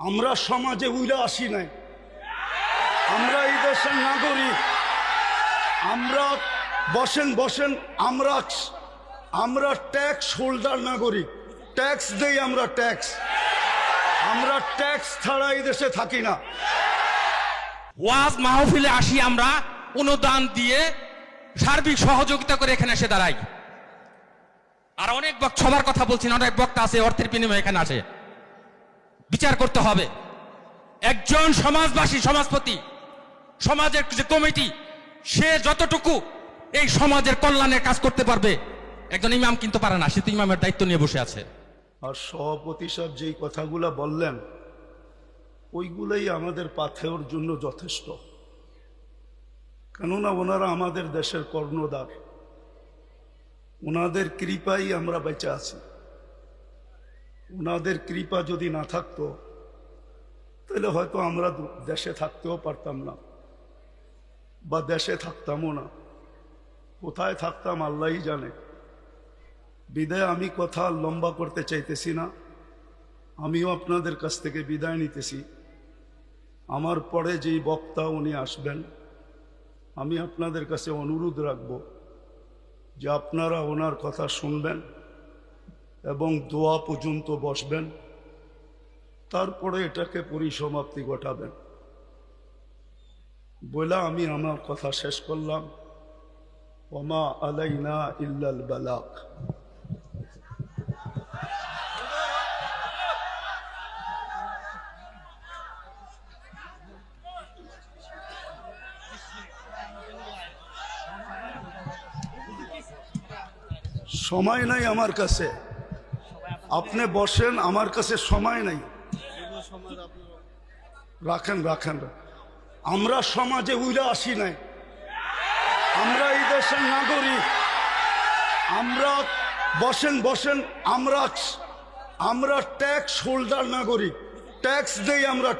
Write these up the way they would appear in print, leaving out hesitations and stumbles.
আমরা সমাজে উইরা আসি নাই, আমরা এই দেশের নাগরিক। আমরা বসেন বসেন, আমরা ট্যাক্স হোল্ডার নাগরিক, ট্যাক্স দেই আমরা, আমরা ট্যাক্স ছাড়া এই দেশে থাকি না। ওয়াজ মাহফিলে আসি আমরা, অনুদান দিয়ে সার্বিক সহযোগিতা করে এখানে এসে দাঁড়াই। আর অনেক সবার কথা বলছি না, অনেক বক্তা আছে অর্থের বিনিময়ে এখানে আসে। বিচার করতে হবে। একজন সমাজবাসী, সমাজপতি, সমাজের যে কমিটি, সে যতটুকু এই সমাজের কল্যাণের কাজ করতে পারবে, একজন ইমাম কিন্তু পারে না। সে তো ইমামের দায়িত্ব নিয়ে বসে আছে। আর সভাপতি সাহেব যেই কথাগুলা বললেন, ওইগুলাই আমাদের পাথেওর জন্য যথেষ্ট। কেননা ওনারা আমাদের দেশের কর্ণধার, ওনাদের কৃপাই আমরা বেঁচে আছি। ওনাদের কৃপা যদি না থাকতো তাহলে হয়তো আমরা দেশে থাকতেও পারতাম না, বা দেশে থাকতামও না। কোথায় থাকতাম আল্লাহই জানে। বিদায় আমি কথা লম্বা করতে চাইতেছি না। আমিও আপনাদের কাছ থেকে বিদায় নিতেছি। আমার পরে যেই বক্তা উনি আসবেন, আমি আপনাদের কাছে অনুরোধ রাখব যে আপনারা ওনার কথা শুনবেন এবং দোয়া পর্যন্ত বসবেন, তারপরে এটাকে পরিসমাপ্তি ঘটাবেন। বলে আমি আমার কথা শেষ করলাম। ওমা আলাইনা ইল্লাল বালাগ। সময় নাই আমার কাছে, আপনি বসেন, আমার কাছে সময় নাই। রাখেন রাখেন। আমরা সমাজে উইরা আসি নাই, আমরা এই দেশের নাগরিক। আমরা বসেন বসেন, আমরা ট্যাক্স হোল্ডার নাগরিক, ট্যাক্স দেই আমরা,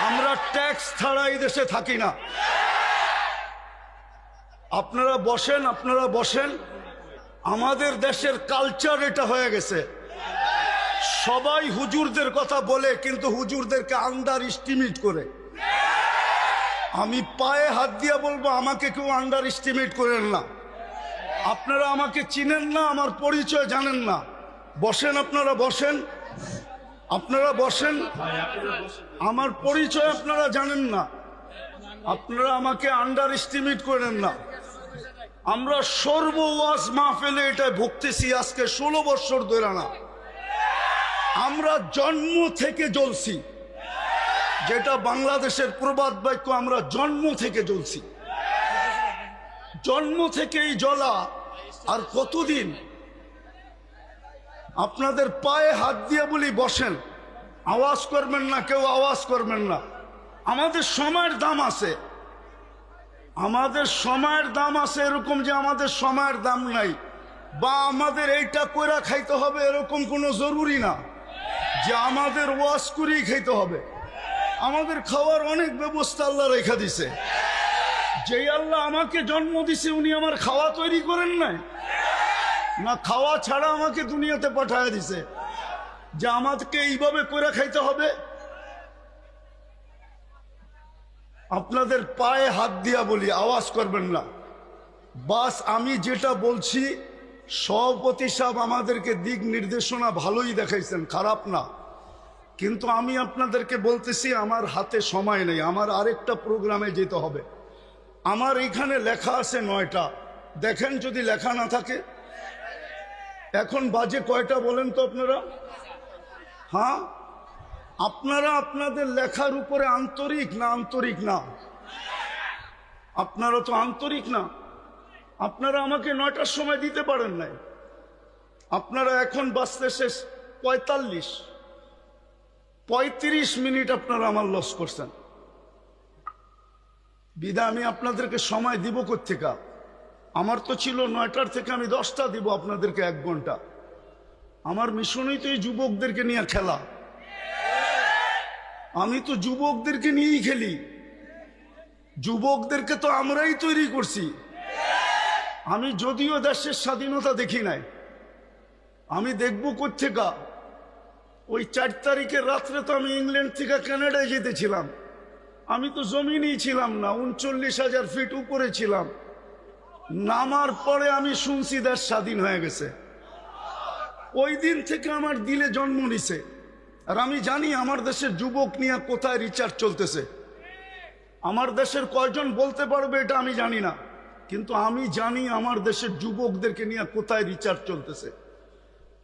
আমরা ট্যাক্স ছাড়া এই দেশে থাকি না। আপনারা বসেন। আমাদের দেশের কালচার এটা হয়ে গেছে। সবাই হুজুরদের কথা বলে, কিন্তু হুজুরদেরকে আন্ডার এস্টিমেট করে। আমি পায়ে হাত দিয়ে বলবো, আমাকে কেউ আন্ডার এস্টিমেট করেন না। আপনারা আমাকে চিনেন না, আমার পরিচয় জানেন না। বসেন, আপনারা বসেন, আমার পরিচয় আপনারা জানেন না। আপনারা আমাকে আন্ডার এস্টিমেট করেন না। আমরা সর্ব ওয়াজ মাহফিলে এটা ভুগতেছি আজকে 16 বছর ধরে না। আমরা জন্ম থেকে জ্বলছি, যেটা বাংলাদেশের প্রবাদ বাক্য, আমরা জন্ম থেকে জ্বলছি। জন্ম থেকেই জ্বলা। আর কতদিন? আপনাদের পায়ে হাত দিয়ে বলি বসেন, আওয়াজ করবেন না, কেউ আওয়াজ করবেন না। আমাদের সময়ের দাম আছে, আমাদের সময়ের দাম আছে। এরকম যে আমাদের সময়ের দাম নাই বা আমাদের এইটা কইরা খাইতে হবে এরকম কোনো জরুরি না যে আমাদের ওয়াজ করেই খাইতে হবে। আমাদের খাওয়ার অনেক ব্যবস্থা আল্লাহ রেখা দিছে। যেই আল্লাহ আমাকে জন্ম দিছে, উনি আমার খাওয়া তৈরি করেন নাই না? খাওয়া ছাড়া আমাকে দুনিয়াতে পাঠায় দিছে যে আমাদেরকে এইভাবে কইরা খাইতে হবে। আপনাদের পায়ে হাত দিয়া বলি, আওয়াজ করবেন না। বাস আমি যেটা বলছি, সভাপতি সাহেব আমাদেরকে দিক নির্দেশনা ভালোই দেখাইছেন, খারাপ না। কিন্তু আমি আপনাদেরকে বলতেছি, আমার হাতে সময় নেই, আমার আরেকটা প্রোগ্রামে যেতে হবে। আমার এখানে লেখা আছে 9টা। দেখেন যদি লেখা না থাকে। এখন বাজে কয়টা বলেন তো আপনারা? হ্যাঁ, আপনারা আপনাদের লেখার উপরে আন্তরিক না? আপনারা তো আন্তরিক না। আপনারা আমাকে 9টার সময় দিতে পারেন নাই। আপনারা এখন বাজতে শেষ 35 মিনিট আপনারা আমার লস করছেন। বিদায় আমি আপনাদেরকে সময় দিব কোত্থেকে? আমার তো ছিল 9টার থেকে আমি 10টা দিব আপনাদেরকে, 1 ঘন্টা। আমার মিশনই তো এই যুবকদেরকে নিয়ে খেলা। আমি তো যুবকদেরকে নিয়েই খেলি। যুবকদেরকে তো আমরাই তৈরি করছি। আমি যদিও দেশের স্বাধীনতা দেখি নাই, আমি দেখবো কোত্থেকে? ওই 4 তারিখের রাত্রে তো আমি ইংল্যান্ড থেকে কানাডায় যেতেছিলাম, আমি তো জমিনেই ছিলাম না, 39,000 ফিট উপরে ছিলাম। নামার পরে আমি শুনছি দেশ স্বাধীন হয়ে গেছে। ওই দিন থেকে আমার দিলে জন্ম নিছে। আর আমি জানি আমার দেশের যুবক নিয়ে কোথায় রিচার্জ চলতেছে। আমার দেশের কয়জন বলতে পারবে এটা আমি জানি না, কিন্তু আমি জানি আমার দেশের যুবকদেরকে নিয়ে কোথায় রিচার্জ চলতেছে,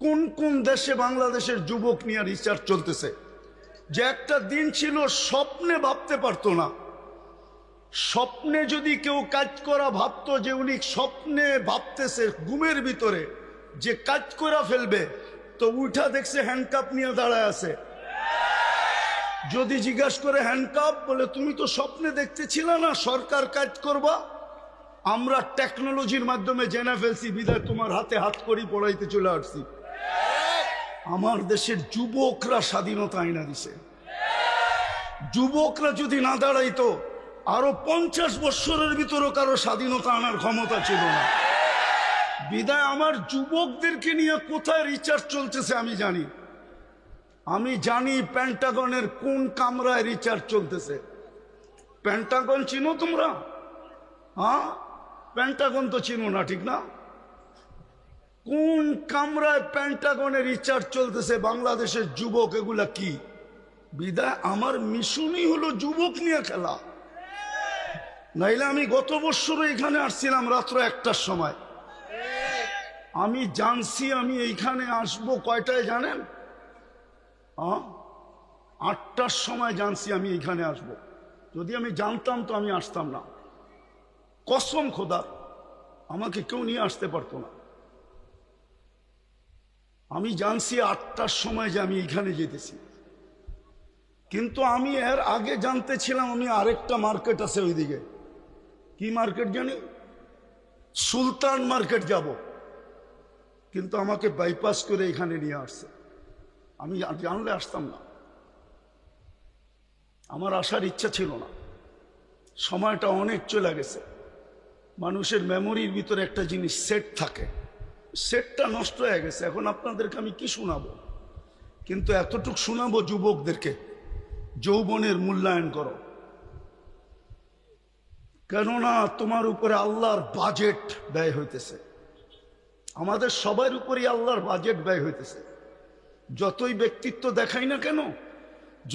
কোন কোন দেশে বাংলাদেশের যুবক নিয়ে রিচার্জ চলতেছে। যে একটা দিন ছিল স্বপ্নে ভাবতে পারতো না। স্বপ্নে যদি কেউ কাজ করা ভাবতো যে উনি স্বপ্নে ভাবতেছে ঘুমের ভিতরে যে কাজ করা ফেলবে, তো উঠা দেখছে হ্যান্ডকাপ নিয়ে দাঁড়ায় আছে। যদি জিজ্ঞাসা করে হ্যান্ডকাপ, বলে তুমি তো স্বপ্নে দেখতেছিলে না সরকার কাজ করবা, আমরা টেকনোলজির মাধ্যমে জেনে ফেলছি, বিদায় তোমার হাতে হাত করি পড়াইতে চলে আসছি। আমার দেশের যুবকরা স্বাধীনতা আইনা দিছে। যুবকরা যদি না দাঁড়াইতো আরো 50 বছরের ভিতরে কারো স্বাধীনতা আনার ক্ষমতা ছিল না। বিদায় আমার যুবকদেরকে নিয়ে কোথায় রিচার্জ চলতেছে আমি জানি। আমি জানি পেন্টাগনের কোন কামরায় রিচার্জ চলতেছে। পেন্টাগন চিনো তোমরা? হ্যাঁ, পেন্টাগন তো চিনো না, ঠিক না? কোন কামরায় পেন্টাগনের রিচার্জ চলতেছে বাংলাদেশের যুবক, এগুলা কি? বিদায় আমার মিশনই হলো যুবক নিয়ে খেলা। নাইলে আমি গত বছর এখানে আসছিলাম রাত্র 1টার সময়। আমি জানছি আমি এইখানে আসবো কয়টায় জানেন? 8টার সময় জানছি আমি এইখানে আসব। যদি আমি জানতাম তো আমি আসতাম না। কসম খোদা, আমাকে কেউ নিয়ে আসতে পারতো না। আমি জানছি 8টার সময় যে আমি এইখানে যেতেছি, কিন্তু আমি এর আগে জানতে ছিলাম আমি আরেকটা মার্কেট আছে ওইদিকে। কি মার্কেট জানি? সুলতান মার্কেট যাব, কিন্তু আমাকে বাইপাস করে এখানে নিয়ে আসছে। আমি জানলে আসতাম না, আমার আসার ইচ্ছা ছিল না। সময়টা অনেক চলে গেছে। মানুষের মেমোরির ভিতরে একটা জিনিস সেট থাকে, সেটটা নষ্ট হয়ে গেছে। এখন আপনাদেরকে আমি কি শোনাবো, কিন্তু এতটুক শোনাবো যুবকদেরকে, যৌবনের মূল্যায়ন করো। কেননা তোমার উপরে আল্লাহর বাজেট ব্যয় হইতেছে। আমাদের সবার উপরেই আল্লাহর বাজেট ব্যয় হইতেছে। যতই ব্যক্তিত্ব দেখাই না কেন,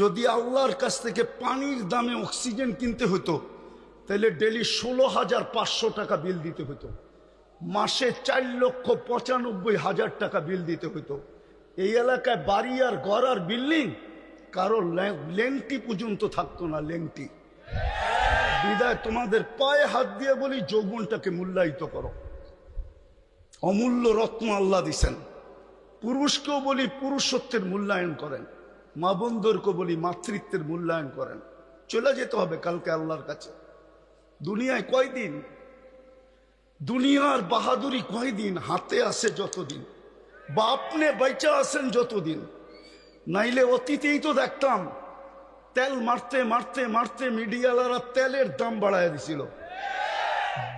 যদি আল্লাহর কাছ থেকে পানির দামে অক্সিজেন কিনতে হতো, তাহলে ডেলি 16,500 টাকা বিল দিতে হতো, মাসে 4,95,000 টাকা বিল দিতে হতো। এই এলাকায় বাড়ি আর ঘর আর বিল্ডিং কারো লেংটি পর্যন্ত থাকতো না, লেংটি। বিদায় তোমাদের পায়ে হাত দিয়ে বলি, যৌবনটাকে মূল্যায়িত করো। অমূল্য রত্ন আল্লাহ দিছেন। পুরুষকেও বলি পুরুষত্বের মূল্যায়ন করেন, মা বোনদেরকে বলি মাতৃত্বের মূল্যায়ন করেন। চলে যেতে হবে কালকে আল্লাহর কাছে। দুনিয়ায় কয়দিন? দুনিয়ার বাহাদুরি কয়দিন? হাতে আছে যতদিন, বা আপনি বাইচা আছেন যতদিন। নাইলে অতীতেই তো দেখতাম তেল মারতে মারতে মারতে মিডিয়ালারা তেলের দাম বাড়ায় দিছিল।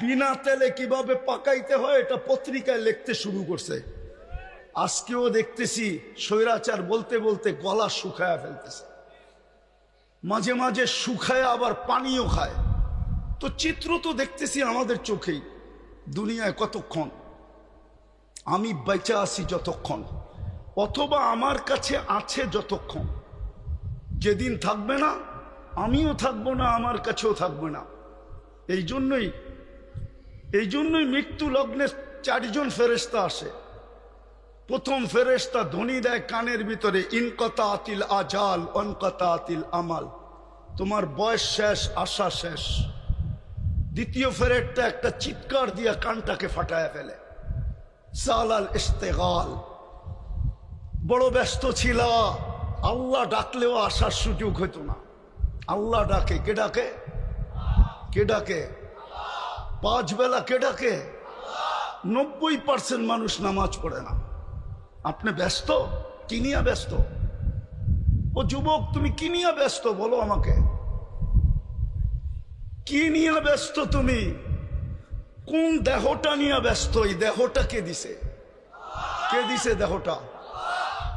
বিনা তেলে কিভাবে পাকাইতে হয় এটা পত্রিকায় লিখতে শুরু করছে। আজকেও দেখতেছি স্বৈরাচার বলতে বলতে গলা শুকায়া ফেলতেছে, মাঝে মাঝে শুকায় আবার পানিও খায়। তো চিত্র তো দেখতেছি আমাদের চোখেই। দুনিয়ায় কতক্ষণ? আমি বেঁচে আছি যতক্ষণ, অথবা আমার কাছে আছে যতক্ষণ। যেদিন থাকবে না, আমিও থাকবো না, আমার কাছেও থাকবে না। এই জন্যই মৃত্যু লগ্নে 4 জন ফেরেশতা আসে। প্রথম ফেরেশতা ধ্বনি দেয় কানের ভিতরে, ইনকাতাতিল আজাল অনকাতাতিল আমাল, তোমার বয়স শেষ, আশা শেষ। দ্বিতীয় ফেরেশতা একটা চিৎকার দিয়া কানটাকে ফাটায় ফেলে, সালাল ইস্তেগাল, বড় ব্যস্ত ছিল, আল্লাহ ডাকলেও আসার সুযোগ হইতো না। আল্লাহ ডাকে, কে ডাকে? কে ডাকে? 5 বেলা কে ডাকে? 90% মানুষ নামাজ পড়ে না। আপনি ব্যস্ত? কি নিয়ে ব্যস্ত? ও যুবক, তুমি কি নিয়ে ব্যস্ত বলো আমাকে? কি নিয়ে ব্যস্ত তুমি? কোন দেহটা নিয়ে ব্যস্ত? এই দেহটা কে দিছে? কে দিছে দেহটা?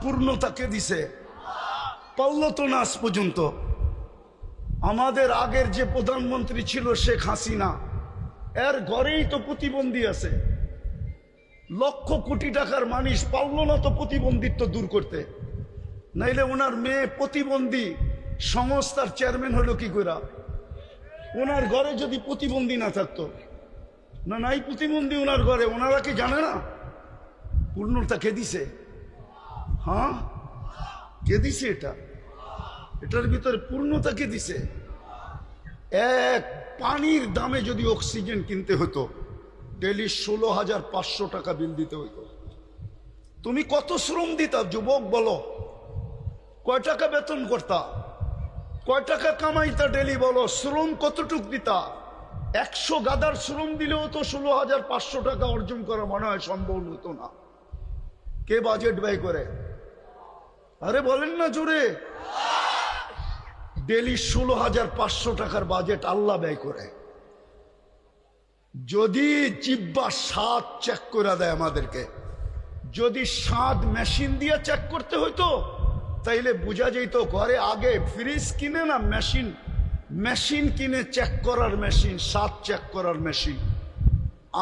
পূর্ণতা কে দিছে? পারল তো না আজ পর্যন্ত। আমাদের আগের যে প্রধানমন্ত্রী ছিল শেখ হাসিনা, এর ঘরেই তো প্রতিবন্ধী আছে। লক্ষ কোটি টাকার মানুষ পারল না তো প্রতিবন্ধিত্ব দূর করতে। নাইলে ওনার মেয়ে প্রতিবন্ধী সংস্থার চেয়ারম্যান হলো কি করে? ওনার ঘরে যদি প্রতিবন্ধী না থাকতো, না নাই প্রতিবন্ধী ওনার ঘরে, ওনারা কি জানে না? পূর্ণতা কে দিছে? হ্যাঁ, কে দিছে? এটার ভিতরে পূর্ণতা কে দিছে? এক পানির দামে যদি অক্সিজেন কিনতে হতো, ডেলি 16,500 টাকা বিল দিতে হইতো। তুমি কত শ্রম দিতা যুবক বলো? কয় টাকা বেতন করতা? কয় টাকা কামাইতা ডেলি বলো? শ্রম কতটুক দিতা? 100 গাদার শ্রম দিলেও তো 16,500 টাকা অর্জন করা মনে হয় সম্ভব হতো না। কে বাজেট ব্যয় করে? আরে বলেন না জোরে। ডেলি 16,500 টাকার বাজেট আল্লাহ ব্যয় করে। যদি জিব্বা স্বাদ চেক করে দেয় আমাদেরকে, যদি স্বাদ মেশিন দিয়ে চেক করতে হইতো, তাইলে বোঝা যেত ঘরে আগে ফ্রিজ কিনে না মেশিন কিনে চেক করার মেশিন, স্বাদ চেক করার মেশিন।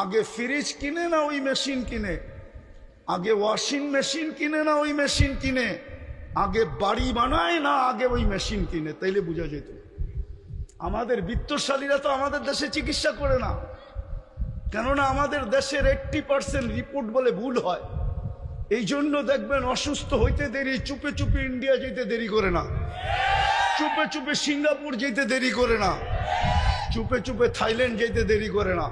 আগে ফ্রিজ কিনে না ওই মেশিন কিনে, আগে ওয়াশিং মেশিন কিনে না ওই মেশিন কিনে, আগে বাড়ি বানায় না আগে ওই মেশিন কিনে, তাইলে বোঝা যেত। আমাদের বিত্তশালীরা তো আমাদের দেশে চিকিৎসা করে না, কেননা আমাদের দেশের 80% রিপোর্ট বলে ভুল হয়। এই জন্য দেখবেন অসুস্থ হইতে দেরি, চুপে চুপে ইন্ডিয়া যেতে দেরি করে না, চুপে চুপে সিঙ্গাপুর যেতে দেরি করে না, চুপে চুপে থাইল্যান্ড যেতে দেরি করে না,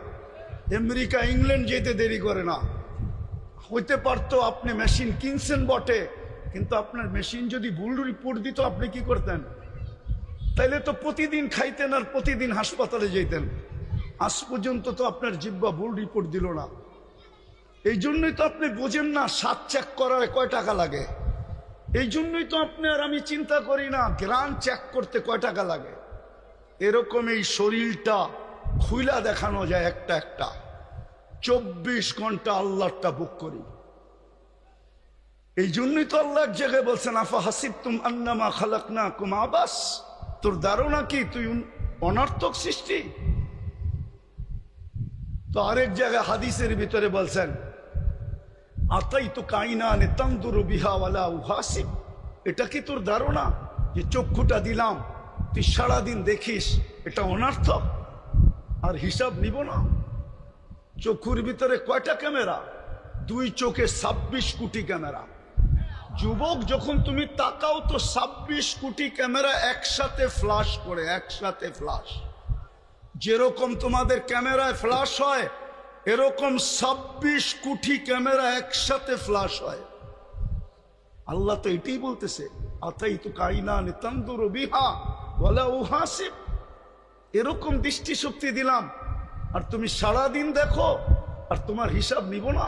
আমেরিকা ইংল্যান্ড যেতে দেরি করে না। হইতে পারতো আপনি মেশিন কিনছেন বটে, কিন্তু আপনার মেশিন যদি ভুল রিপোর্ট দিত, আপনি কি করতেন? তাইলে তো প্রতিদিন খাইতেন আর প্রতিদিন হাসপাতালে যেতেন। আজ পর্যন্ত তো আপনার জিব্বা ভুল রিপোর্ট দিল না। এই জন্যই তো আপনি বোঝেন না স্বাদ চেক করার কয় টাকা লাগে। এই জন্যই তো আপনি আর আমি চিন্তা করি না গ্রান চেক করতে কয় টাকা লাগে। এরকম এই শরীরটা খুইলা দেখানো যায় একটা একটা। 24 ঘন্টা আল্লাহটা বুক করি। এই জন্যই তো আল্লাহ এক জায়গায় বলছেন, আফা হাসিবতুম আন্নামা খালাকনাকুম আবাস, তোর ধারণা কি তুই অনর্থক সৃষ্টি? তো আরেক জায়গায় হাদিসের ভিতরে বলছেন, আতাইতু কাইনানে তানদুরু বিহা ওয়ালা উহাসিব, এটা কি তোর ধারণা যে চক্ষুটা দিলাম তুই সারাদিন দেখিস, এটা অনর্থক আর হিসাব নিব না? চক্ষুর ভিতরে কয়টা ক্যামেরা? 2 চোখে 26 কোটি ক্যামেরা। যুবক যখন তুমি তাকাও তো 26 কোটি ক্যামেরা একসাথে ফ্লাশ করে, একসাথে ফ্লাশ। যেরকম তোমাদের ক্যামেরায় ফ্লাশ হয়, এরকম 26 কোটি ক্যামেরা একসাথে ফ্লাশ হয়। আল্লাহ তো এটাই বলতেছে, আতাইতু কাইনানে তানদুরু বিহা ওয়ালা উহাসিব, এরকম দৃষ্টিশক্তি দিলাম আর তুমি সারাদিন দেখো আর তোমার হিসাব নিব না।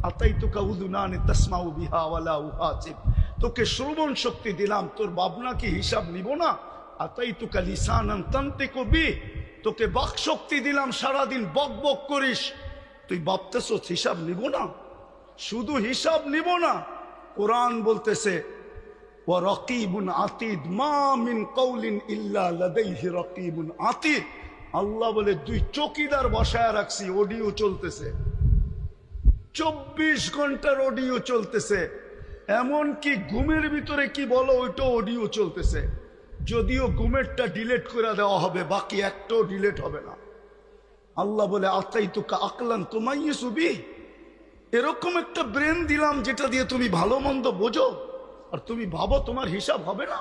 আতাইতুকা উযুনানে তাসমাউ বিহা ওয়ালা উহাসিব, তোকে শ্রবণ শক্তি দিলাম, তোর ভাবনা কি হিসাব নিব না? আতাইতুকা লিসানান তানতিকু বি, তোকে বাক শক্তি দিলাম, সারাদিন বক বক করিস, তুই ভাবতেছ হিসাব নিব না? শুধু হিসাব নিব না, কোরআন বলতেছে ওয়া রাকিবুন আতীদ, মা মিন কওলিন ইল্লা লাদাইহি রাকিবুন আতীদ। আল্লাহ বলে 2 চৌকিদার বসায় রাখছি, অডিও চলতেছে, 24 ঘন্টার অডিও চলতেছে। এমন কি ঘুমের ভিতরে কি বলো ওইটা অডিও চলতেছে। যদিও ঘুমেরটা ডিলিট করে দেওয়া হবে, বাকি একটাও ডিলিট হবে না। আল্লাহ বলে আতাইতুকা আকলান তুমাইয়িসু বি, এরকম একটা ব্রেন দিলাম যেটা দিয়ে তুমি ভালো মন্দ বোঝো, আর তুমি ভাবো তোমার হিসাব হবে না,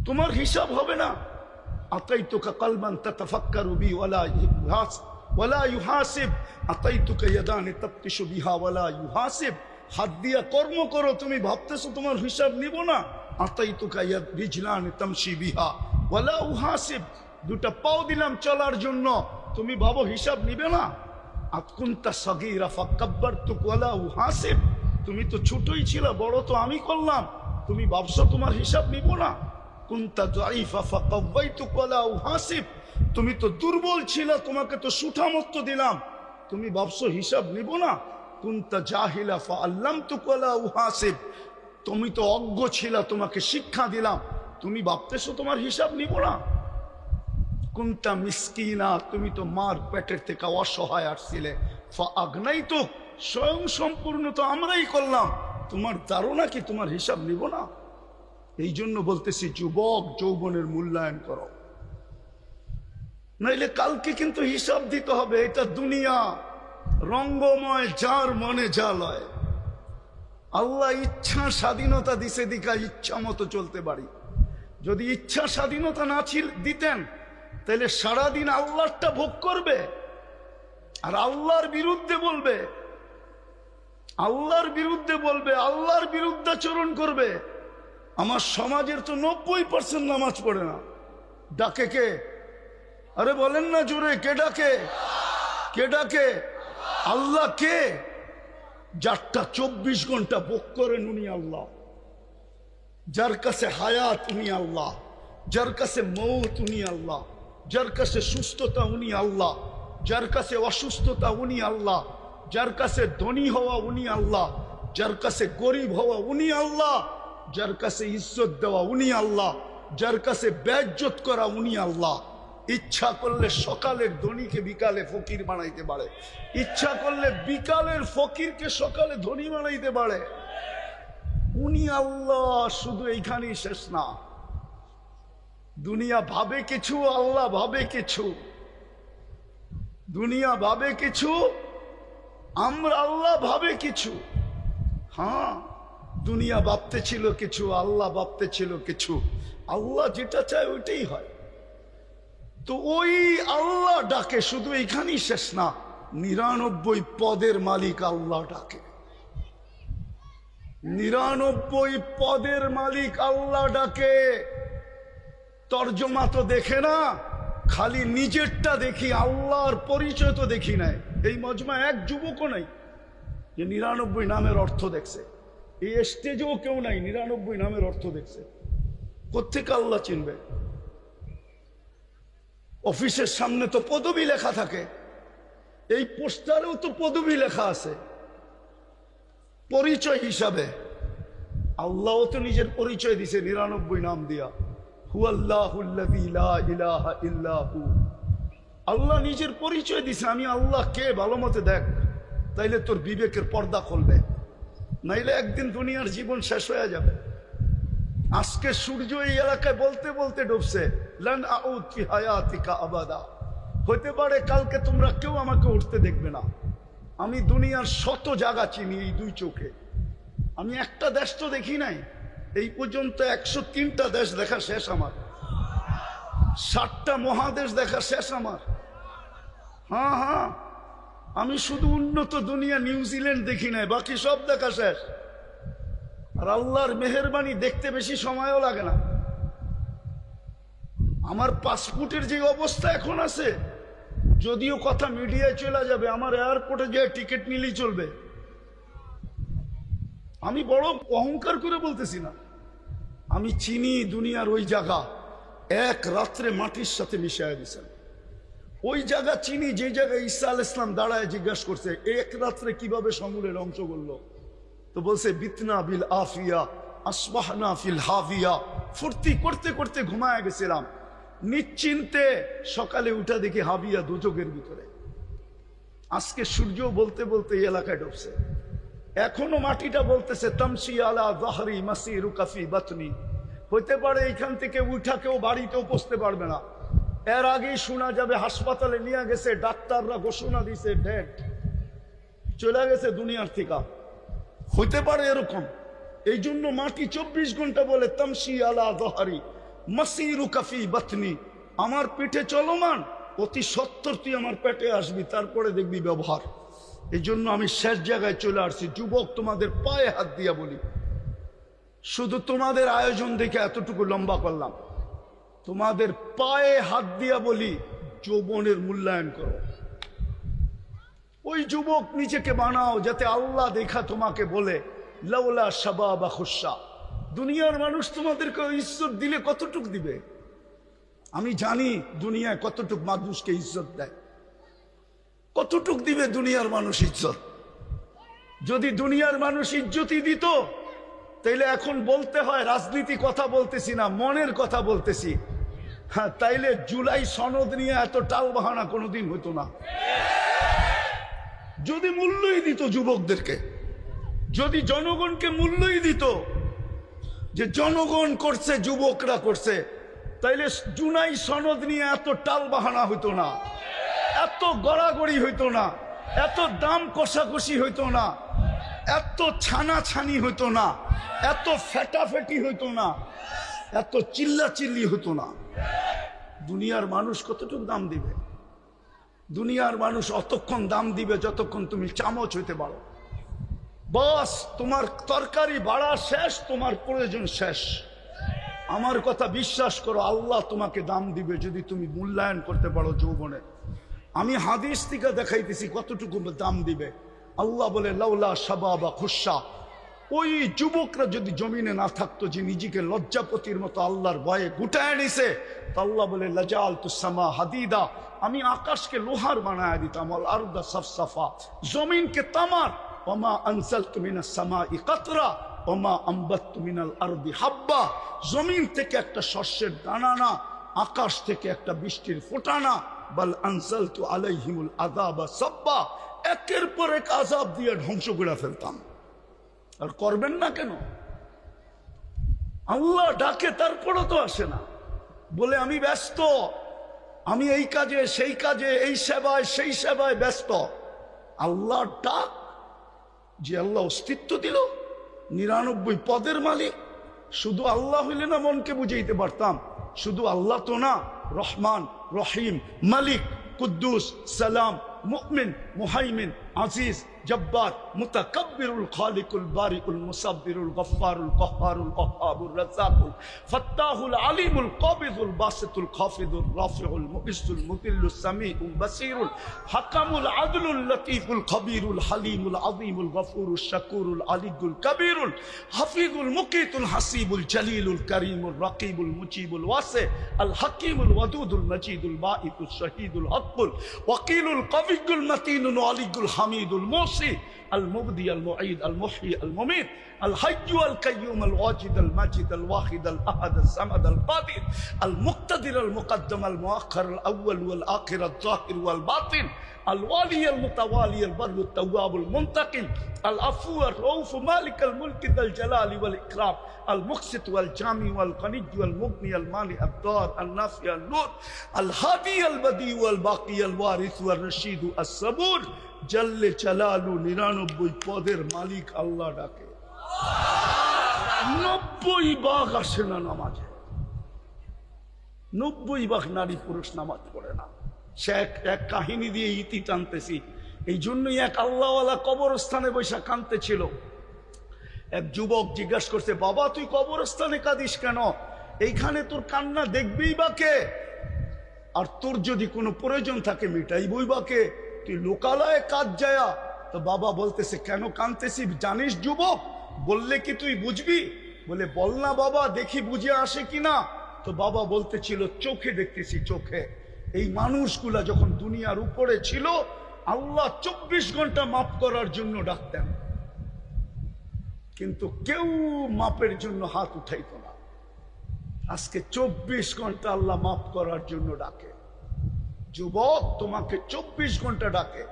তোমার হিসাব হবে না। আতাইতুকা কলবান তাতাফাক্কারু বি ওয়ালা ইউহাসিব, আতাইতুকা ইয়াদানি তাবতিশু বিহা ওয়ালা ইউহাসিব, হাত দিয়া কর্ম করো, তুমি ভাবতেছো তোমার হিসাব নিব না। আতাইতুকা ইয়াদ রিজলানি তামশি বিহা ওয়ালা উহাসিব, 2টা পাও দিলাম চলার জন্য, তুমি ভাবো হিসাব নিবে না। আকুনতা সাগীরা ফাকাব্বারতুক ওয়ালা উহাসিব, তুমি তো ছোটই ছিল, বড় তো আমি করলাম, তুমি ভাবছো তোমার হিসাব নিব না। কুনতা যায়িফা ফাকাওয়াইতুক ওয়ালা উহাসিব, তুমি তো দুর্বল ছিল, তোমাকে তো সুঠামত্ব দিলাম, তুমি ভাবছো হিসাব নিব না। কুনতা জাহিলা ফাআল্লামতুক ওয়ালা উহাসিব, তুমি তো অজ্ঞ ছিলা, তোমাকে শিক্ষা দিলাম, তুমি ভাবতেছো তোমার হিসাব নিব না? কুনতা মিসকিনা, তুমি তো মার পেটের থেকে অসহায় আসছিলে, ফাআগনাইতু, স্বয়ং সম্পূর্ণ তো আমরাই করলাম, তোমার ধারণা কি তোমার হিসাব নিব না? এই জন্য বলতেছি যুবক, যৌবনের মূল্যায়ন করো, নাইলে কালকে কিন্তু হিসাব দিতে হবে। এটা দুনিয়া রঙ্গময়, যার মনে যা লয়। আল্লাহ ইচ্ছা স্বাধীনতা দিছে, দিকা ইচ্ছা মতো চলতে পারি। যদি ইচ্ছা স্বাধীনতা না দিতেন, তাহলে সারাদিন আল্লাহটা ভোগ করবে আর আল্লাহর বিরুদ্ধে বলবে, আল্লাহর বিরুদ্ধে বলবে, আল্লাহর বিরুদ্ধাচরণ করবে। আমার সমাজের তো 90% নামাজ পড়ে না। ডাকে কে? আরে বলেন না জোরে, কে ডাকে? কে ডাকে? আল্লাহ। কে? যারটা 24 ঘন্টা ভোগ করেন উনি আল্লাহ। যার কাছে হায়াত উনি আল্লাহ, যার কাছে মৌত উনি আল্লাহ, যার কাছে সুস্থতা উনি আল্লাহ, যার কাছে অসুস্থতা উনি আল্লাহ, যার কাছে ধনী হওয়া উনি আল্লাহ, যার কাছে গরিব হওয়া উনি আল্লাহ, যার কাছে ইজ্জত দেওয়া উনি আল্লাহ, যার কাছে বেইজ্জত করা উনি আল্লাহ। ইচ্ছা করলে সকালের ধনীকে বিকালে ফকির বানাইতে পারে, ইচ্ছা করলে বিকালের ফকিরকে সকালে ধনী বানাইতে পারে। উনি আল্লাহ। শুধু এইখানেই শেষ না, দুনিয়া ভাবে কিছু, আল্লাহ ভাবে কিছু। দুনিয়া ভাবে কিছু, আমরা আল্লাহ ভাবে কিছু। হ্যাঁ, দুনিয়া ভাবতে ছিল কিছু, আল্লাহ ভাবতে ছিল কিছু। আল্লাহ যেটা চায় ওইটাই হয়। তো ওই আল্লাহ ডাকে, শুধু এইখানেই শেষ না, 99 পদের মালিক আল্লাহ ডাকে। 99 পদের মালিক আল্লাহ ডাকে। তর্জমা তো দেখে না, খালি নিজেরটা দেখি, আল্লাহর পরিচয় তো দেখি নাই। এই মজমা এক যুবকও নাই যে 99 নামের অর্থ দেখছে। এই স্টেজেও কেউ নাই 99 নামের অর্থ দেখছে। কোত্থেকে আল্লাহ চিনবে? অফিসের সামনে তো পদবি লেখা থাকে, এই পোস্টারেও তো পদবি লেখা আছে পরিচয় হিসাবে। আল্লাহও তো নিজের পরিচয় দিছে 99 নাম দিয়া, হুয়াল্লাহুল্লাযী লা ইলাহা ইল্লা হু। আল্লাহ নিজের পরিচয় দিছে, আমি আল্লাহ কে ভালো মতো দেখ, তাইলে তোর বিবেকের পর্দা খুলবে, নাইলে একদিন দুনিয়ার জীবন শেষ হয়ে যাবে। আজকে সূর্য এই এলাকায় বলতে বলতে ডুবছে, লান আউদ ফি হায়াতিকা আবাদা। হতে পারে কালকে তোমরা কেউ আমাকে উঠতে দেখবে না। আমি দুনিয়ার শত জায়গা চিনি এই 2 চোখে। আমি একটা দেশ তো দেখি নাই। এই পর্যন্ত 103টা দেশ দেখা শেষ আমার, 60টা মহাদেশ দেখা শেষ আমার। হ্যাঁ হ্যাঁ, আমি শুধু উন্নত দুনিয়া নিউজিল্যান্ড দেখি নাই, বাকি সব দেখা শেষ। আর আল্লাহর মেহেরবানি, দেখতে বেশি সময়ও লাগে না। আমার পাসপোর্টের যে অবস্থা এখন আছে, যদিও কথা মিডিয়ায় চলে যাবে, আমার এয়ারপোর্টে যে টিকিট নিলেই চলবে। আমি বড় অহংকার করে বলতেছি না, আমি চিনি দুনিয়ার ওই জায়গা, এক রাত্রে মাটির সাথে মিশিয়ে দিয়েছেন। ওই জায়গা চিনি যে জায়গায় ঈসা আলাইহিস সালাম দাঁড়ায় জিজ্ঞাসা করছে এক রাত্রে কিভাবে সমূলে ধ্বংস করলো। তো বলছে বিতনা বিল আফিয়া আসবাহনা ফিল হাভিয়া। ফুর্তি করতে করতে ঘুমায় গেছিলাম, নিশ্চিন্তে সকালে উঠা দেখি হাবিয়া দুজকের ভিতরে। আজকে সূর্য বলতে বলতে এই এলাকায় ঢুকছে, এখনো মাটিটা বলতেছে তামসি আলা যাহরি মাসিরুকা ফি বাতনি। হইতে পারে এইখান থেকে উঠা কেউ বাড়িতেও পৌঁছতে পারবে না। এর আগেই শোনা যাবে হাসপাতালে নিয়ে গেছে, ডাক্তাররা ঘোষণা দিছে ডেড, চলে গেছে দুনিয়ার থেকে। হইতে পারে এরকম। এই জন্য মাটি 24 ঘন্টা বলে তামসি আলা যাহরি মাসিরুকা ফি বাতনি। আমার পিঠে চলমান, অতি সত্তর তুই আমার পেটে আসবি, তারপরে দেখবি ব্যবহার। এই জন্য আমি শেষ জায়গায় চলে আসছি। যুবক, তোমাদের পায়ে হাত দিয়া বলি, শুধু তোমাদের আয়োজন দেখে এতটুকু লম্বা করলাম, তোমাদের পায়ে হাত দিয়া বলি, যৌবনের মূল্যায়ন করো। ওই যুবক নিজেকে বানাও যাতে আল্লাহ দেখা তোমাকে বলে লাউলা শাবাবা খুশা। দুনিয়ার মানুষ তোমাদেরকে ইজ্জত দিলে কতটুক দিবে? আমি জানি দুনিয়ায় কতটুক মানুষকে ইজ্জত দেয়, কতটুক দিবে দুনিয়ার মানুষ ইজ্জত। যদি দুনিয়ার মানুষ ইজ্জতই দিত, তাইলে এখন বলতে হয় রাজনীতি কথা বলতেছি না, মনের কথা বলতেছি। হ্যাঁ, তাইলে জুলাই সনদ নিয়ে এত টাল বাহানা কোনোদিন হতো না। যদি মূল্যই দিত যুবকদেরকে, যদি জনগণকে মূল্যই দিত যে জনগণ করছে, যুবকরা করছে, তাইলে জুলাই সনদ নিয়ে এত টাল বাহানা হইতো না, এত গড়াগড়ি হইতো না, এত দাম কষাকষি হইতো না, এত ছানাছানি হইতো না, এত ফেটাফেটি হইতো না, এত চিল্লাচিল্লি হতো না। দুনিয়ার মানুষ কতটুকু দাম দিবে? দুনিয়ার মানুষ অতক্ষণ দাম দিবে যতক্ষণ তুমি চামচ হইতে পারো। বাস, তোমার তরকারি বাড়া শেষ, তোমার প্রয়োজন শেষ। আমার কথা বিশ্বাস করো, আল্লাহ তোমাকে দাম দিবে যদি তুমি মূল্যায়ন করতে পারো যৌবনে। আমি হাদিস থেকে দেখাইতেছি কতটুকু দাম দিবে। আল্লাহ বলে লাউলা শাবাবা খুশা, ওই যুবকরা যদি জমিনে না থাকতো যে নিজেকে লজ্জাপতির মতো আল্লাহর ভয়ে গুটায় নিছে, তো আল্লাহ বলে লাজাল তুসামা হাদিদা, আমি আকাশকে লোহার বানায় দিতাম, আল আরদা সাফসাফা, জমিনকে তামার, ওমা আনসালতু মিনাস সামাই কাতরা ওমা আম্বাততু মিনাল আরদি হাব্বা, জমিন থেকে একটা শস্যের দানা না, আকাশ থেকে একটা বৃষ্টির ফোঁটা না, বাল আনসালতু আলাইহিমুল আযাবা সাব্বা, একের পর এক আযাব দিয়ে ধ্বংস করে ফেলতাম। আর করবেন না কেন? আল্লাহ ডাকে, তারপরও তো আসে না, বলে আমি ব্যস্ত, আমি এই কাজে সেই কাজে, এই সেবায় সেই সেবায় ব্যস্ত। আল্লাহ ডাক, যে আল্লাহ অস্তিত্ব দিল, 99 পদের মালিক। শুধু আল্লাহ হইলে না মনকে বুঝাইতে পারতাম, শুধু আল্লাহ তো না, রহমান, রহিম, মালিক, কুদ্দুস, সালাম, মুমিন, মুহাইমিন, আজিজ, জব্বার, মুতাকাব্বিরুল খালিকুল বারিকুল মুসাব্বিরুল গফফারুল কহ্হারুল ওয়াহ্হাবুর রাজ্জাকুল ফাত্তাহুল আলিমুল কাবিদুল বাসিতুল খাফিদুর রাফিউল মুইসুল মুতিল্লুস সামিউল বাসিরুল হাকামুল আদলুল লতীফুল খবীরুল হালিমুল আযীমুল গফুরুশ শাকুরুল আলিয়ুল কবীরুল হাফিজুল মুকিতুল হাসিবুল জলিলুল করিমুল রাকিবুল মুজিবুল ওয়াসি আল হাকিমুল ওয়াদুদুল মজিদুল বাঈতুশ শহীদুল হকুল ওয়াকিলুল কবিয়ুল মতিনুল আলিয়ুল হামিদুল মুসি আল মুবদি আল মুঈদ আল মুহয়ি আল মুমীত আল হাইয়্যু আল কাইয়্যুম আল ওয়াজিদ আল মাজিদ আল ওয়াহিদ আল আহাদ আল সামাদ আল কাদির আল মুক্তাদির আল মুকদ্দম আল মুআখ্খার আল আউয়াল ওয়াল আখির আল যাহির ওয়াল বাতিন আল ওয়ালি আল মুতাওয়ালি আল বাররু আত তাওয়াব আল মুনতাকিম আল আফু আর রউফ মালিক আল মুলক যাল জালালি ওয়াল ইকরাম আল মুকসিত ওয়াল জামি ওয়াল গনিয় ওয়াল মুগনি আল মানি আদ দার আল নাফি আল নূর আল হাদি আল বদি ওয়াল বাকি আল ওয়ারিস ওয়াল রশিদ আস সাবুর জল্লে চালালু 99 পদের মালিক আল্লাহ ডাকে। 90 ভাগ আসে না নামাজে, 90 ভাগ নারী পুরুষ নামাজ পড়ে না। সে এক কাহিনী দিয়ে ইতি টানতেছি, এই জন্যই এক আল্লাহওয়ালা কবরস্থানে বৈশা কাঁদতে ছিল। এক যুবক জিজ্ঞাসা করছে, বাবা তুই কবরস্থানে কাঁদিস কেন? এইখানে তোর কান্না দেখবেই বা কে? আর তোর যদি কোনো প্রয়োজন থাকে মিটাইবই বা কে? তুই লোকালয়ে কাজ যায়া। তো বাবা বলতেছে, কেন কাঁদতেছি জানিস যুবক? বললে কি তুই বুঝবি? বলে বল না বাবা, দেখি বুঝে আসে কিনা। তো বাবা বলতেছিল, চোখে দেখতেছি, চোখে। এই মানুষগুলা যখন দুনিয়ার উপরে ছিল, আল্লাহ 24 ঘন্টা মাফ করার জন্য ডাকতেন, কিন্তু কেউ মাপের জন্য হাত উঠাইত না। আজকে 24 ঘন্টা আল্লাহ মাফ করার জন্য ডাকে। যুবক, তোমাকে 24 ঘন্টা ডাকে।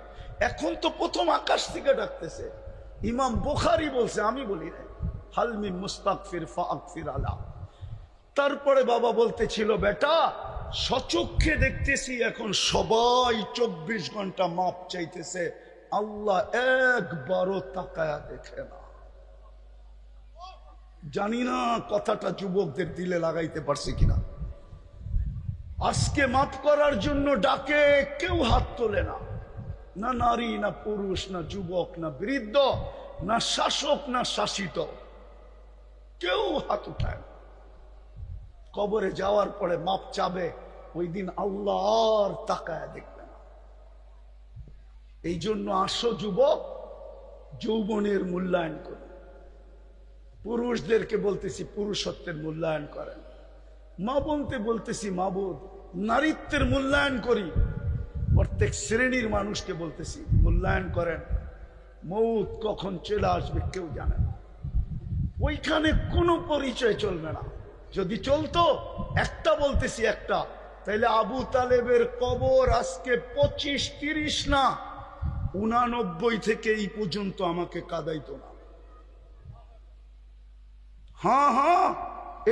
এখন তো প্রথম আকাশ থেকে ডাকতেছে। ইমাম বুখারী বলছে, আমি বলি না, হালমি মুস্তাগফির ফাগফির আলা। তারপরে বাবা বলতেছিল, বেটা সচক্ষে দেখতেছি এখন সবাই 24 ঘন্টা মাপ চাইতেছে, আল্লাহ একবারও তাকায়া দেখে না। জানি না কথাটা যুবকদের দিলে লাগাইতে পারছে কিনা। আজকে মাফ করার জন্য ডাকে, কেউ হাত তোলে না, না নারী, না পুরুষ, না যুবক, না বৃদ্ধ, না শাসক, না শাসিত, কেউ হাত উঠায় না। কবরে যাওয়ার পরে মাপ চাবে, ওই দিন আল্লাহ আর তাকায় দেখবে না। এই জন্য আসো যুবক, যৌবনের মূল্যায়ন করুন। পুরুষদেরকে বলতেছি পুরুষত্বের মূল্যায়ন করেন। মা বলতে বলতেছি মাবুদ, নারীত্বের মূল্যায়ন করি। প্রত্যেক শ্রেণীর মানুষকে বলতেছি মূল্যায়ন করেন। মৌত কখন চলে আসবে কেউ জানে না। ওইখানে কোনো পরিচয় চলবে না। যদি চলতো, একটা বলতেছি একটা, তাইলে আবু তালেবের কবর আজকে 25-30 না 89 থেকে এই পর্যন্ত আমাকে কাঁদাইতো না। হ্যাঁ হ্যাঁ,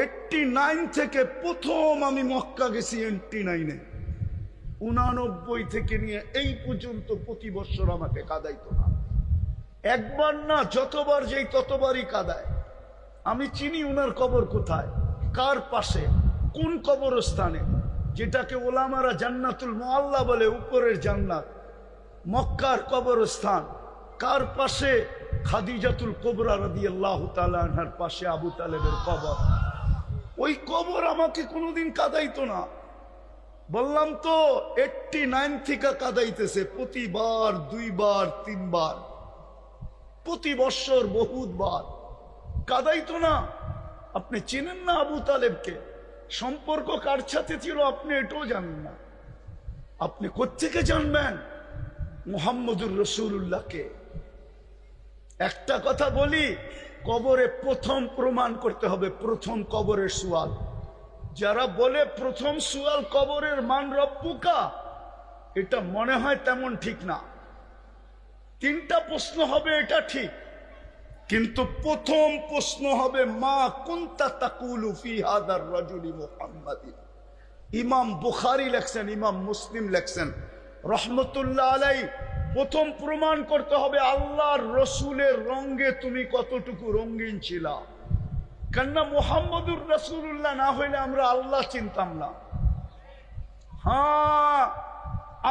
89 থেকে প্রথম আমি মক্কা গেছি 89-এ, 89 থেকে নিয়ে এই পর্যন্ত প্রতি বছর আমাকে কাঁদাইতো না। একবার না, যতবার যেই ততবারই কাঁদায়। আমি চিনি উনার কবর কোথায়, কার পাশে, কোন কবরস্থানে, যেটাকে ওলামারা জান্নাতুল মুআল্লা বলে, উপরের জান্নাত, মক্কার কবরস্থান। কার পাশে? খাদিজাতুল কুবরা রাদিয়াল্লাহু তাআলা আনহার পাশে আবু তালেবের কবর। ওই কবর আমাকে কোনোদিন কাঁদাইতো না। বললাম তো 89 থেকে কাঁদাইতেছে, প্রতিবার 2 বার 3 বার, প্রতি বছর বহুতবার কাঁদাইতো না। আপনি চেনেন না আবু তালেবকে? সম্পর্ক কার সাথে ছিল আপনি এটাও জানেন না। আপনি কোত্থেকে জানবেন মুহাম্মদুর রাসূলুল্লাহকে? একটা কথা বলি, কবরে প্রথম প্রমাণ করতে হবে, প্রথম কবরের সুয়াল। যারা বলে প্রথম সুয়াল কবরের মান রব্বুকা, এটা মনে হয় তেমন ঠিক না। 3টা প্রশ্ন হবে, এটা ঠিক, কিন্তু প্রথম প্রশ্ন হবে মা কুনতা তাকুলু ফি হাদার রাজুলি মুহাম্মাদিন। ইমাম বুখারী লেখছেন, ইমাম মুসলিম লেখছেন রহমতুল্লাহ আলাইহি, প্রথম প্রমাণ করতে হবে আল্লাহর রসুলের রঙে তুমি কতটুকু রঙিন ছিলা। কেননা মুহাম্মদুর রাসূলুল্লাহ না হইলে আমরা আল্লাহ চিনতাম না। হ্যাঁ,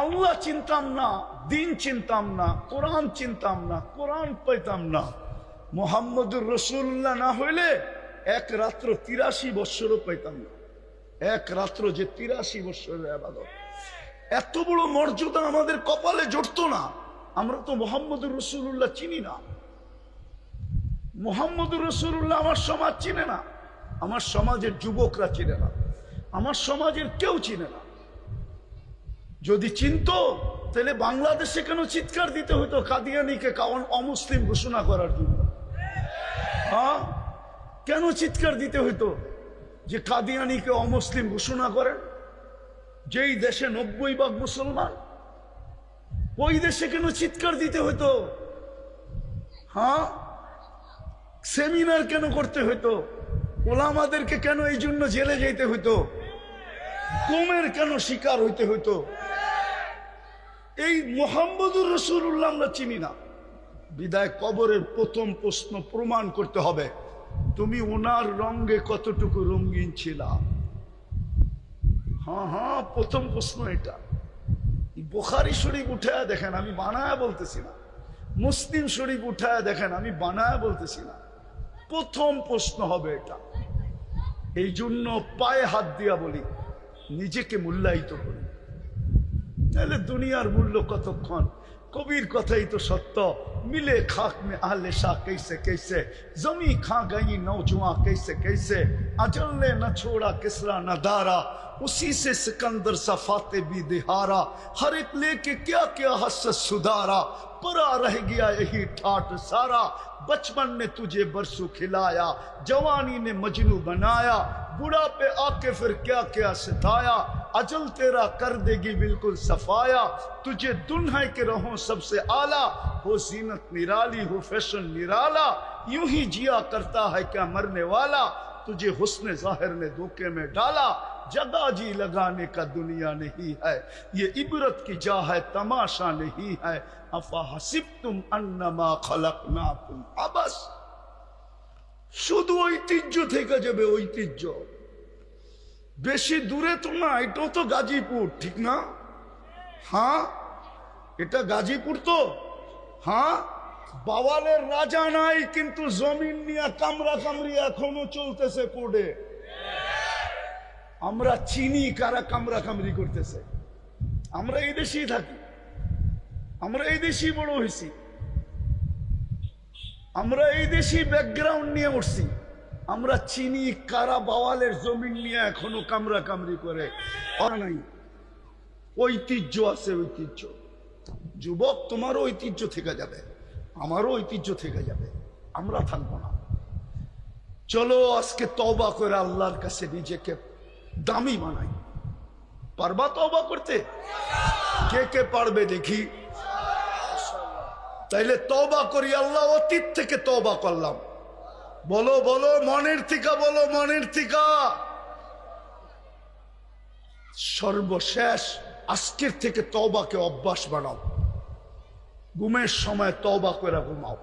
আল্লাহ চিনতাম না, দিন চিনতাম না, কোরআন চিনতাম না, কোরআন পাইতাম না। মুহাম্মদুর রাসূলুল্লাহ না হইলে এক রাত্র 83 বৎসরও পাইতাম না। এক রাত্র যে 83 বৎসরের ইবাদত, এত বড় মর্যাদা আমাদের কপালে জড়তো না। আমরা তো মুহাম্মদুর রাসূলুল্লাহ চিনি না। মুহাম্মদুর রাসূলুল্লাহ আমার সমাজ চিনে না, আমার সমাজের যুবকরা চিনে না, আমার সমাজের কেউ চিনে না। যদি চিনতো তাহলে বাংলাদেশে কেন চিৎকার দিতে হতো কাদিয়ানীকে অমুসলিম ঘোষণা করার জন্য? হ্যাঁ, কেন চিৎকার দিতে হতো যে কাদিয়ানীকে অমুসলিম ঘোষণা করেন? যেই দেশে 90% মুসলমান, ওই দেশে কেন চিৎকার দিতে হতো? হ্যাঁ, সেমিনার কেন করতে হতো? ওলামাদেরকে কেন এই জন্য জেলে যেতে হতো? কুমের কেন শিকার হইতে হতো? এই মুহাম্মদুর রাসূলুল্লাহ আমরা চিনি না। বিদায় কবরের প্রথম প্রশ্ন প্রমাণ করতে হবে তুমি ওনার রঙে কতটুকু রঙিন ছিলা। হ্যাঁ হ্যাঁ, প্রথম প্রশ্ন এটা। বুখারী শরীফ উঠায় দেখেন, আমি বানায় বলতেছি না। মুসলিম শরীফ উঠায় দেখেন, আমি বানায় বলতেছি না। প্রথম প্রশ্ন হবে এটা। এই জন্য পায়ে হাত দিয়া বলি, নিজেকে মূল্যায়িত করি, নাহলে দুনিয়ার মূল্য কতক্ষণ। কবির কথাই তো সত্য, মিলে খাক মে আহলে শাহ कैसे कैसे, जमी खा गई नौजवान कैसे कैसे, अजल ने न छोड़ा किसरा न दारा, उसी से सिकंदर सफाते भी दिहारा, हर एक लेके क्या क्या हसरत सुधारा, परा रह गया यही ठाट सारा, बचपन ने तुझे बरसों खिलाया, जवानी ने मजनू बनाया, बुढ़ा पे आके फिर क्या क्या सताया, अजल तेरा कर देगी बिल्कुल सफाया, तुझे दुल्हन के रहो सबसे आला, हो जीनत निराली हो फैशन निराला, यूं ही जिया करता है क्या मरने वाला, तुझे हुस्न जाहिर ने धोखे में डाला, जगह जी लगाने का दुनिया नहीं है, ये इबरत की जा है तमाशा नहीं है, अफा हसिबतुम अन्नमा खलकनाकुम अबस। শুধু ঐতিহ্য থেকে যাবে, ঐতিহ্য। বেশি দূরে তো না, এটাও তো গাজীপুর, ঠিক না? হ্যাঁ, এটা গাজীপুর তো। হ্যাঁ, বাওয়ালের রাজা নাই, কিন্তু জমিন নিয়ে কামরা কামরি এখনো চলতেছে কোর্টে। আমরা চিনি কারা কামরা কামরি করতেছে। আমরা এই দেশেই থাকি, আমরা এই দেশেই বড় হয়েছি, আমরা এই দেশি ব্যাকগ্রাউন্ড নিয়ে উঠছি। আমরা চিনি কারা বাওয়ালের জমিন নিয়ে এখনো কামরা কামরি করে। নাই, ঐতিহ্য আছে, ঐতিহ্য। যুবক, তোমারও ঐতিহ্য থেকে যাবে, আমারও ঐতিহ্য থেকে যাবে, আমরা থাকবো না। চলো আজকে তওবা করে আল্লাহর কাছে নিজেকে দামি বানাই। পারবা তওবা করতে? কে কে পারবে দেখি? তাইলে তওবা করি। আল্লাহ, অতীত থেকে তওবা করলাম। বলো বলো, মনের থেকে বলো, মনের থেকে। সর্বশেষ আজকের থেকে তওবাকে অভ্যাস বানাও। ঘুমের সময় তওবা করে ঘুমাও,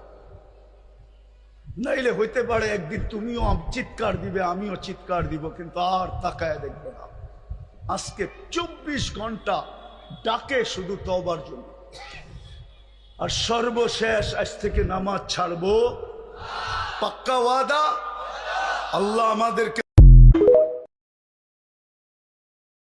নাইলে হইতে পারে একদিন তুমিও চিৎকার দিবে, আমিও চিৎকার দিব, কিন্তু আর তাকায় দেখবে না। আজকে 24 ঘন্টা ডাকে শুধু তওবার জন্য। আর সর্বশেষ আজ থেকে নামাজ ছাড়বো, পাক্কা ওয়াদা। আল্লাহ আমাদেরকে